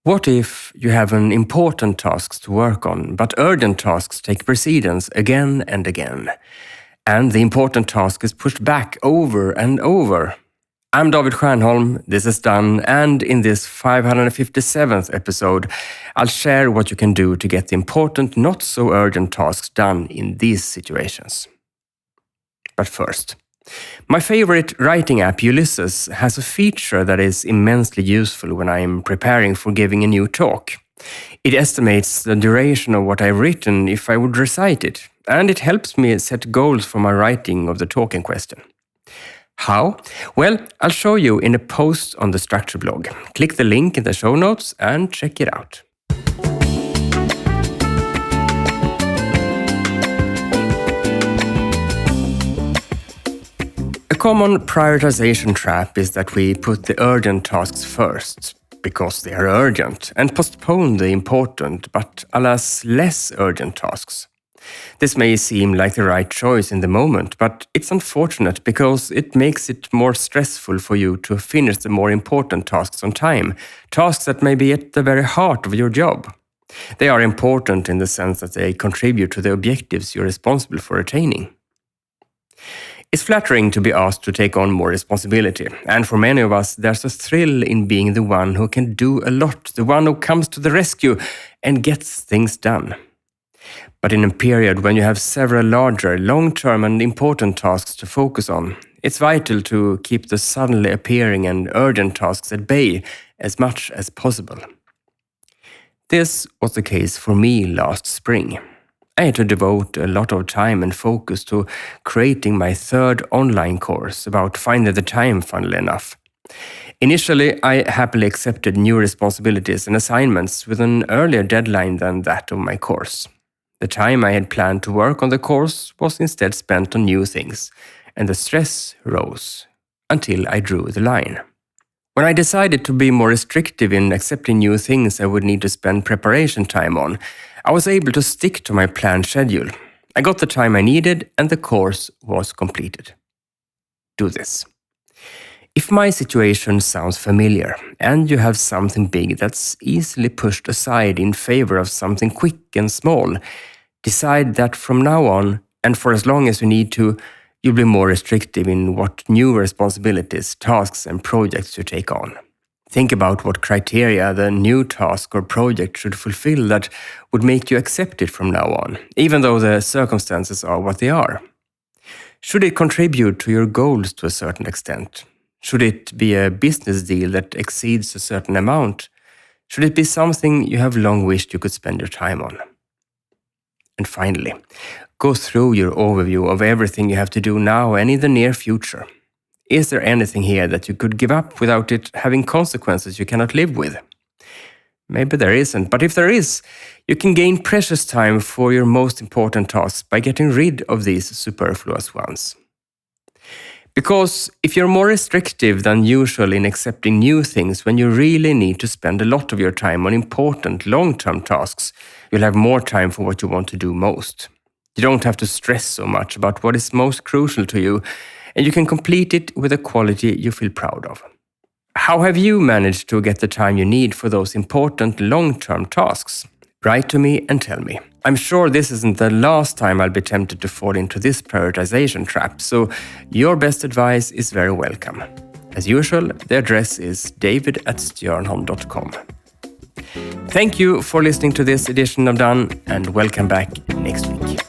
What if you have an important task to work on, but urgent tasks take precedence again and again, and the important task is pushed back over and over? I'm David Stiernholm, this is Done, and in this 557th episode, I'll share what you can do to get the important, not so urgent tasks done in these situations. But first, my favorite writing app, Ulysses, has a feature that is immensely useful when I am preparing for giving a new talk. It estimates the duration of what I've written if I would recite it, and it helps me set goals for my writing of the talk in question. How? Well, I'll show you in a post on the Struktör blog. Click the link in the show notes and check it out. A common prioritization trap is that we put the urgent tasks first, because they are urgent, and postpone the important, but alas, less urgent tasks. This may seem like the right choice in the moment, but it's unfortunate because it makes it more stressful for you to finish the more important tasks on time, tasks that may be at the very heart of your job. They are important in the sense that they contribute to the objectives you're responsible for attaining. It's flattering to be asked to take on more responsibility, and for many of us, there's a thrill in being the one who can do a lot, the one who comes to the rescue and gets things done. But in a period when you have several larger, long-term and important tasks to focus on, it's vital to keep the suddenly appearing and urgent tasks at bay as much as possible. This was the case for me last spring. I had to devote a lot of time and focus to creating my third online course about finding the time, funnily enough. Initially, I happily accepted new responsibilities and assignments with an earlier deadline than that of my course. The time I had planned to work on the course was instead spent on new things, and the stress rose until I drew the line. When I decided to be more restrictive in accepting new things I would need to spend preparation time on, I was able to stick to my planned schedule. I got the time I needed, and the course was completed. Do this. If my situation sounds familiar, and you have something big that's easily pushed aside in favor of something quick and small, decide that from now on, and for as long as you need to, you'll be more restrictive in what new responsibilities, tasks, and projects you take on. Think about what criteria the new task or project should fulfill that would make you accept it from now on, even though the circumstances are what they are. Should it contribute to your goals to a certain extent? Should it be a business deal that exceeds a certain amount? Should it be something you have long wished you could spend your time on? And finally, go through your overview of everything you have to do now and in the near future. Is there anything here that you could give up without it having consequences you cannot live with? Maybe there isn't, but if there is, you can gain precious time for your most important tasks by getting rid of these superfluous ones. Because if you're more restrictive than usual in accepting new things when you really need to spend a lot of your time on important long-term tasks, you'll have more time for what you want to do most. You don't have to stress so much about what is most crucial to you, and you can complete it with a quality you feel proud of. How have you managed to get the time you need for those important long-term tasks? Write to me and tell me. I'm sure this isn't the last time I'll be tempted to fall into this prioritization trap, so your best advice is very welcome. As usual, the address is david@stiernholm.com. Thank you for listening to this edition of Done, and welcome back next week.